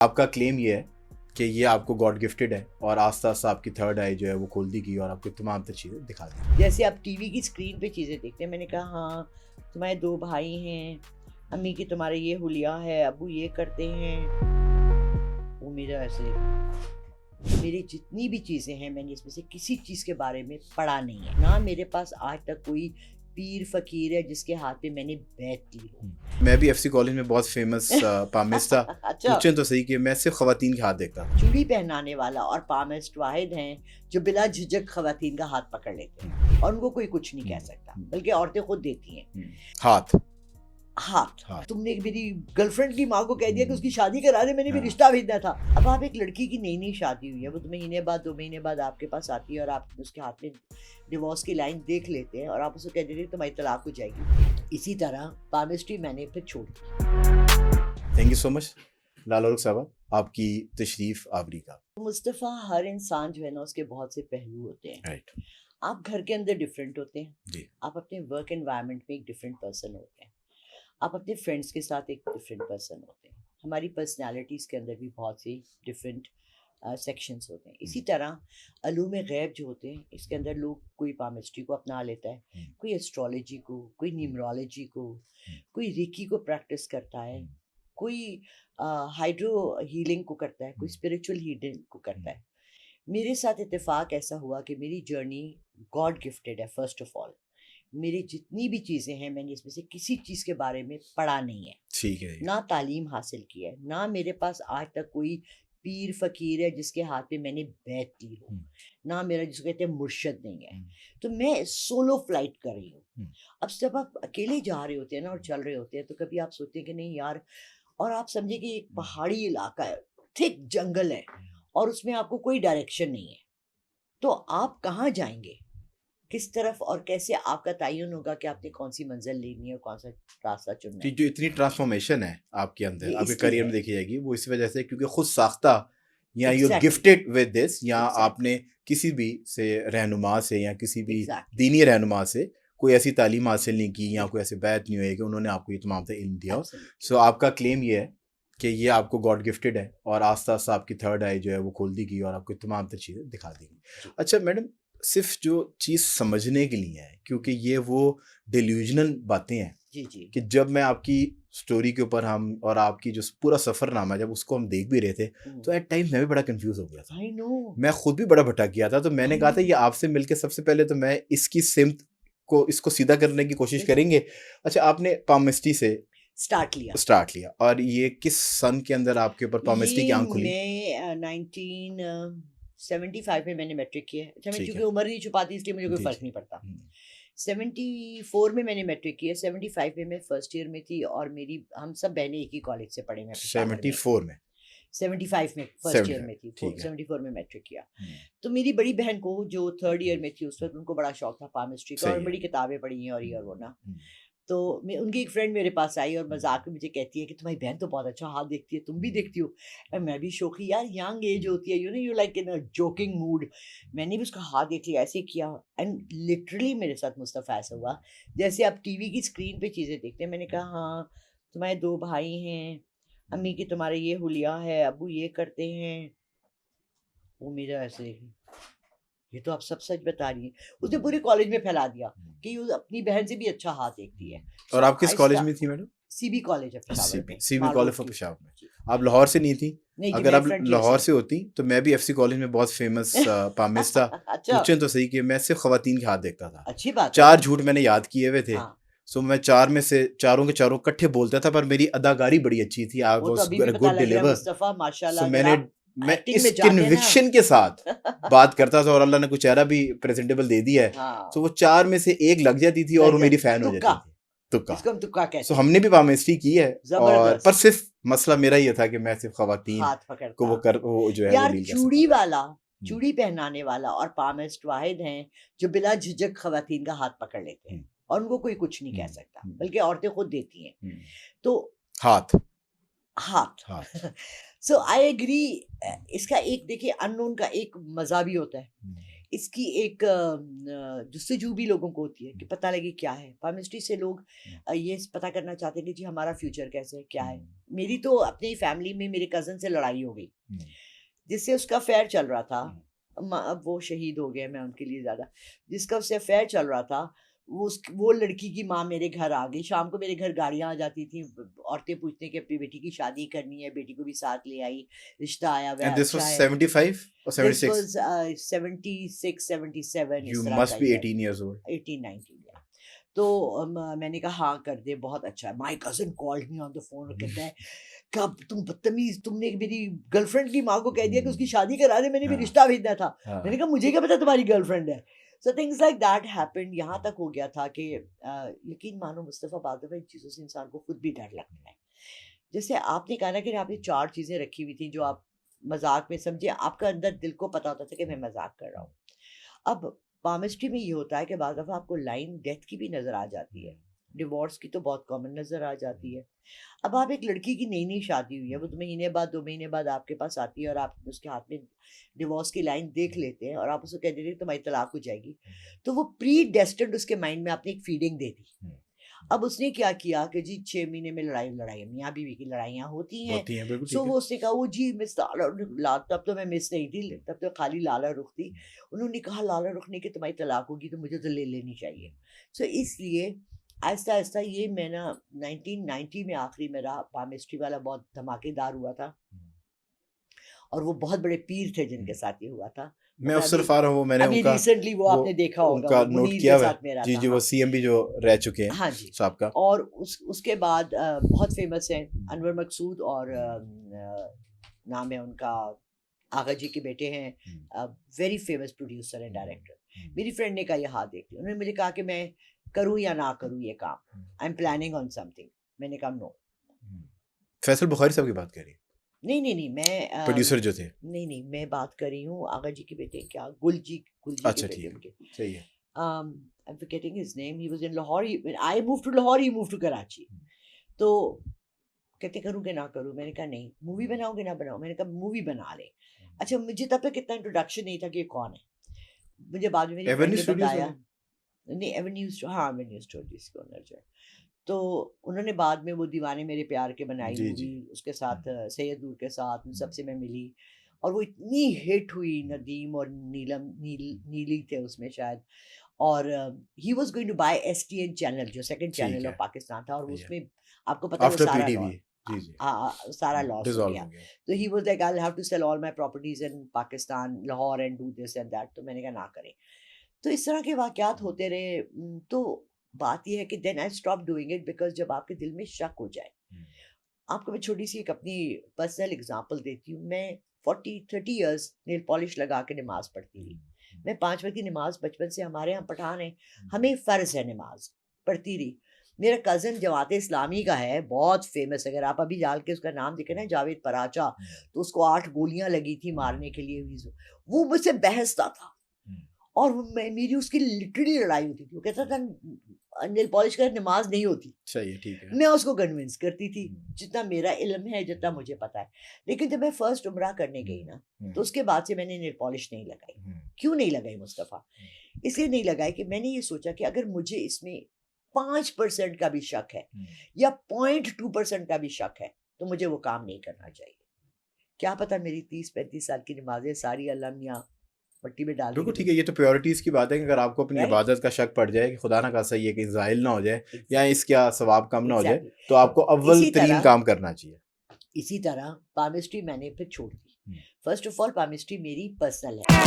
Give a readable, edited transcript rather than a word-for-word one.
आपका क्लेम ये है कि ये आपको गॉड गिफ्टेड है और आस्ता आस्ता आपकी थर्ड आई जो है वो खोल दी गई और आपको तमाम तर चीज़ें दिखा दी। जैसे आप टीवी की स्क्रीन पे चीज़ें देखते हैं, मैंने कहा हाँ तुम्हारे 2 भाई हैं, अम्मी की तुम्हारे ये हुलिया है, अब्बू ये करते हैं। वो मेरा ऐसे मेरी जितनी भी चीज़ें हैं मैंने इसमें से किसी चीज़ के बारे में पढ़ा नहीं है। ना मेरे पास आज तक कोई पीर फकीर है जिसके हाथ पे मैंने बैत ली हो। मैं भी एफसी कॉलेज में बहुत फेमस पामिस्ट था। अच्छा, पूछें तो सही कि मैं सिर्फ खवातीन के हाथ देखता था। चूड़ी पहनाने वाला और पामिस्ट वाहिद हैं जो बिला झिझक खवातीन का हाथ पकड़ लेते हैं और उनको कोई कुछ नहीं कह सकता, बल्कि औरतें खुद देती हैं हाथ हाथ। तुमने मेरी गर्लफ्रेंड की माँ को कह दिया कि उसकी शादी करा दे, मैंने भी रिश्ता भेजना था। अब आप एक लड़की की नई नई शादी हुई है, वो तो महीने बाद 2 महीने बाद आपके पास आती है और आप उसके हाथ में डिवोर्स की लाइन देख लेते हैं और आप उसे कह देते हैं तुम्हारी तलाक हो जाएगी। इसी तरह पामिस्ट्री मैंने फिर छोड़ दी। थैंक यू सो मच लाल औरक साहब, आपकी तशरीफ आवरी का। मुस्तफ़ा, हर इंसान जो है ना उसके बहुत से पहलू होते हैं। राइट आप घर के अंदर डिफरेंट होते हैं, जी। आप अपने वर्क एनवायरनमेंट में एक डिफरेंट पर्सन होते हैं, आप अपने फ्रेंड्स के साथ एक डिफरेंट पर्सन होते हैं। हमारी पर्सनालिटीज़ के अंदर भी बहुत सी डिफरेंट सेक्शंस होते हैं। इसी तरह अलूम गैब जो होते हैं इसके अंदर लोग कोई पामिस्ट्री को अपना लेता है, कोई एस्ट्रोलॉजी को, कोई न्यूमरोलॉजी को, कोई रिकी को प्रैक्टिस करता है, कोई हाइड्रो हीलिंग को करता है, कोई स्पिरिचुअल हीलिंग को करता है। मेरे साथ इत्तेफाक ऐसा हुआ कि मेरी जर्नी गॉड गिफ्टेड है। फर्स्ट ऑफ ऑल मेरी जितनी भी चीज़ें हैं मैंने इसमें से किसी चीज़ के बारे में पढ़ा नहीं है, ठीक है। ना तालीम हासिल की है, ना मेरे पास आज तक कोई पीर फकीर है जिसके हाथ पे मैंने बैत ली हो, ना मेरा जिसको कहते हैं मुर्शद नहीं है। तो मैं सोलो फ्लाइट कर रही हूँ। अब जब आप अकेले जा रहे होते हैं ना और चल रहे होते हैं तो कभी आप सोचते हैं कि नहीं यार, और आप समझे कि एक पहाड़ी इलाका है, थिक जंगल है और उसमें आपको कोई डायरेक्शन नहीं है, तो आप कहाँ जाएंगे, किस तरफ और कैसे आपका तयन होगा कि आपने कौन सी मंजिल लेनी है और कौन सा रास्ता चुनना है। जो इतनी ट्रांसफॉर्मेशन है आपके अंदर, ये आपके इसलिए करियर में है। देखी जाएगी वो इसी वजह से क्योंकि खुद साख्ता या you Exactly. Gifted with this, या Exactly. आपने किसी भी से रहनुमा से या किसी भी Exactly. दीनी रहनुमा से कोई ऐसी तालीम हासिल नहीं की या कोई ऐसे बैत नहीं हुई कि उन्होंने आपको ये तमाम इल्म दिया हो। सो आपका क्लेम ये है कि ये आपको गॉड गिफ्टेड है और आस्ता आस्ता आपकी थर्ड आई जो है वो खोल दी गई और आपको तमाम तर चीज़ें दिखा दी गई। अच्छा मैडम, सिर्फ जो चीज़ समझने के लिए है, क्योंकि ये वो डिल्यूजनल बातें हैं जी जी कि जब मैं आपकी स्टोरी के ऊपर हम और आपकी जो पूरा सफ़रनामा जब उसको हम देख भी रहे थे तो एट टाइम मैं भी बड़ा कंफ्यूज हो गया था। आई नो, मैं खुद भी बड़ा भटक गया था। तो मैंने कहा था ये आपसे मिलके सबसे पहले तो मैं इसकी सिमत को इसको सीधा करने की कोशिश करेंगे। अच्छा, आपने पामिस्ट्री से स्टार्ट लिया और ये किस सन के अंदर आपके ऊपर पामिस्ट्री की आंख खुली? मैं 1975 में मैंने मैट्रिक किया है। अच्छा, मैं ठीक क्योंकि है। उम्र नहीं छुपाती इसलिए मुझे कोई जी फ़र्क जी। नहीं पड़ता। 74 में मैंने मैट्रिक किया, 75 में मैं फर्स्ट ईयर में थी और मेरी हम सब बहनें एक ही कॉलेज से पढ़े। मैं पेशावर में 74 में 75 में फर्स्ट ईयर में थी, ठीक है। 74 में मैट्रिक किया। तो मेरी बड़ी बहन को जो थर्ड ईयर में थी उस वक्त उनको बड़ा शौक था पामिस्ट्री का सही और है। बड़ी किताबें पढ़ी हैं और ये और वो ना। तो मैं उनकी एक फ्रेंड मेरे पास आई और मजाक में मुझे कहती है कि तुम्हारी बहन तो बहुत अच्छा हाथ देखती है, तुम भी देखती हो। और मैं भी शौकी, यार यंग एज होती है, you know, you like in a joking mood. मैंने भी उसका हाथ देख लिया, ऐसे किया एंड लिटरली मेरे साथ मुस्तफ़ा ऐसा हुआ जैसे आप टीवी की स्क्रीन पे चीज़ें देखते हैं। मैंने कहा हाँ तुम्हारे 2 भाई हैं, अम्मी की तुम्हारे ये हुलिया है, अब्बू ये करते हैं। वो मेरा ऐसे ये तो आप सब सच बता रही हैं। उसने पूरे कॉलेज में फैला दिया कि वो अपनी बहन से भी अच्छा हाथ देखती है। और आप किस कॉलेज में थी मैडम? सीबी कॉलेज है पेशावर में, सीबी मालरोड कॉलेज ऑफ की। पेशावर में। जी। आप लाहौर से नहीं थी? नहीं जी, अगर मैं आप फ्रंटियर लाहौर से से होती तो मैं भी एफसी कॉलेज में बहुत फेमस पामिस्ट था। अच्छा, पूछें तो सही कि मैं सिर्फ खवातीन के हाथ देखता था। अच्छी बात है। 4 झूठ मैंने याद किए हुए थे। हाँ, सो मैं 4 में से चारों के चारों इकट्ठे बोलता था, पर मेरी अदाकारी बड़ी अच्छी थी। आई वो तो वाज अभी भी पता गुड लग रहा है डिलीवर। मुस्तफ़ा, माशाल्लाह। सो अगर आप मैं एक्टिंग इस में जाते हैं ना कन्विक्शन के साथ बात करता था और अल्लाह ने कुछ चेहरा भी प्रेजेंटेबल दे दिया है। हाँ, सो वो 4 में से एक लग जाती थी और वो मेरी फैन हो तुक्का, जाती थी। तुक्का। जिसको हम तुक्का सो कहते हैं। हमने भी पामिस्ट्री की है और जबरदस्त पर सिर्फ मसला मेरा ये था कि मैं सिर्फ खवातीन हाथ को पकड़ता। वो जो है वो यार डील कर चूड़ी सकता वाला, चूड़ी पहनाने वाला और पामिस्ट वाहिद हैं जो बिला झिझक खवातीन का हाथ पकड़ लेते हैं और उनको कोई कुछ नहीं कह सकता, बल्कि औरतें खुद देती हैं। तो था। हाथ सो आई एग्री। इसका एक देखिए अननोन का एक मजा भी होता है इसकी एक जुस्तजू भी लोगों को होती है कि पता लगे क्या है। पामिस्ट्री से लोग ये पता करना चाहते हैं कि जी हमारा फ्यूचर कैसे है, क्या है। मेरी तो अपनी फैमिली में मेरे कज़न से लड़ाई हो गई, जिससे उसका अफेयर चल रहा था। अब वो शहीद हो गए, मैं उनके लिए ज़्यादा, जिसका उससे अफेयर चल रहा था, वो लड़की की माँ मेरे घर आ गई। शाम को मेरे घर गाड़ियाँ आ जाती थी, औरतें पूछती कि अपनी बेटी की शादी करनी है, बेटी को भी साथ ले आई, रिश्ता आया हुआ है, And this was अच्छा है। 75 or This 76? was 76, 77 You इस तरह must का be year। 18 years old. 18, 19 yeah। तो मैंने कहा हाँ कर दे, बहुत अच्छा है। My cousin called me on the phone और कहता है कब तुम बदतमीज, तुमने मेरी गर्लफ्रेंड की माँ को कह दिया कि उसकी शादी करा दे, मैंने भी रिश्ता भेजना था। मैंने कहा मुझे क्या पता तुम्हारी गर्लफ्रेंड है। So things like that happened. यहाँ तक हो गया था कि यकीन मानो मुस्तफ़ा, बाद में इन चीज़ों से इंसान को खुद भी डर लगता है। जैसे आपने कहा ना कि आपने 4 चीज़ें रखी हुई थी जो आप मजाक में समझिए, आपका अंदर दिल को पता होता था कि मैं मजाक कर रहा हूँ। अब पामिस्ट्री में ये होता है कि बाद दफ़ा आपको लाइन डेथ की भी नज़र आ जाती है, डिवोर्स की तो बहुत कॉमन नज़र आ जाती है। अब आप एक लड़की की नई नई शादी हुई है, वो 2 महीने बाद 2 महीने बाद आपके पास आती है और आप उसके हाथ में डिवोर्स की लाइन देख लेते हैं और आप उसको कह देते हैं तुम्हारी तलाक हो जाएगी, तो वो प्री डेस्टिन्ड उसके माइंड में आपने एक फीडिंग दे दी। अब उसने क्या किया कि जी 6 महीने में लड़ाई मियाँ बीवी की लड़ाइयाँ होती हैं। सो वो उसने कहा वो जी मिस लाला, तब तो मैं मिस नहीं थी, तब तो खाली लाला रुख थी। उन्होंने कहा लाला रुख ने कि तुम्हारी तलाक होगी तो मुझे तो ले लेनी चाहिए। सो इसलिए आहिस्ता आहिस्ता ये मैं ना 1990 में आखिरी मेरा पामिस्ट्री वाला बहुत धमाकेदार हुआ था और वो बहुत बड़े पीर थे जिनके साथ ये हुआ था। मैं उस तरफ आ रहा हूँ, मैंने अभी उनका रिसेंटली वो आपने देखा होगा, उनका वो नोट मुनीर किया के हुआ साथ मेरा जी था। जी, वो हाँ सीएम भी जो रह चुके हैं हाँ जी। साहब का। और उसके बाद बहुत फेमस है अनवर मकसूद और नाम है उनका, आगा जी के बेटे हैं, very famous producer and director. मेरी फ्रेंड ने कहा ये हाथ देख लिया, उन्होंने मुझे कहा कि मैं करूँ या ना करूँ ये काम, I am planning on something. मैंने कहा नो। फैसल बुखारी साहब की बात करिए। नहीं मैं प्रोड्यूसर जो थे। नहीं मैं बात कर रही हूँ आगा जी के बेटे, क्या गुलजी अच्छा के बेटे ठीक उनके। है, सही है। I'm forgetting his name. He was in Lahore. When I moved to Lahore, he moved to Karachi. तो कहते करूँ कि ना करूँ, मैंने कहा नहीं। मूवी बनाओ कि ना बनाओ, मैंने कहा मूवी बना ले। अच्छा, मुझे तब तक इतना इंट्रोडक्शन नहीं था कि ये कौन है। मुझे बाद में मेरी फ्रेंड ने बताया। नहीं, एवेन्यूज, हाँ एवेन्यूज स्टूडियोज के ओनर जो है, तो उन्होंने बाद में वो दीवाने मेरे प्यार के बनाई मूवी, उसके साथ सैयद नूर के साथ, उन सबसे मैं मिली और वो इतनी हिट हुई। नदीम और नीली थे उसमें शायद, और he was going to buy STN channel जो सेकंड चैनल ऑफ पाकिस्तान था, और उसमें आपको पता है वो सारा लॉस, सारा लॉस हो गया। तो he was like I will have to sell all my properties in Pakistan, Lahore and do this and that. तो मैंने कहा ना करें। तो इस तरह के वाकयात होते रहे। तो बात यह है कि then I stop doing it, because जब आपके दिल में शक हो जाए। आपको मैं छोटी सी एक अपनी पर्सनल एग्जांपल देती हूँ। मैं 30 इयर्स नेल पॉलिश लगा के नमाज पढ़ती रही। मैं 5 वक्त की नमाज बचपन से, हमारे यहाँ पठान है, हमें फ़र्ज है नमाज, पढ़ती रही। मेरा कज़न जमात इस्लामी का है, बहुत फेमस। अगर आप अभी जाल के उसका नाम देखें ना, जावेद पराचा, तो उसको 8 गोलियां लगी थी मारने के लिए। वो मुझसे बहसता था और मेरी उसकी लिटरली लड़ाई होती थी। वो कहता था नेल पॉलिश कर नमाज नहीं होती। सही है, ठीक है। मैं उसको कन्विंस करती थी जितना मेरा इल्म है, जितना मुझे पता है। लेकिन जब मैं फर्स्ट उम्रा करने गई ना, तो उसके बाद से मैंने नेल पॉलिश नहीं लगाई। क्यों नहीं लगाई मुस्तफ़ा? इसलिए नहीं लगाई कि मैंने ये सोचा कि अगर मुझे इसमें 5% का भी शक है या 0.2% का भी शक है, तो मुझे वो काम नहीं करना चाहिए। क्या पता मेरी 30-35 साल की नमाजें सारी अल्लाह मियां मट्टी में डाल। बिल्कुल ठीक है। ये तो प्योरिटीज की बात है कि अगर आपको अपनी इबादत का शक पड़ जाए कि खुदा ना खासा ये कहीं ज़ाहिल ना हो जाए या इसका सवाब कम ना हो जाए, तो आपको अव्वल तरीन काम करना चाहिए। इसी तरह पामिस्ट्री मैंने फिर छोड़ दी। फर्स्ट ऑफ ऑल पामिस्ट्री मेरी पर्सनल है।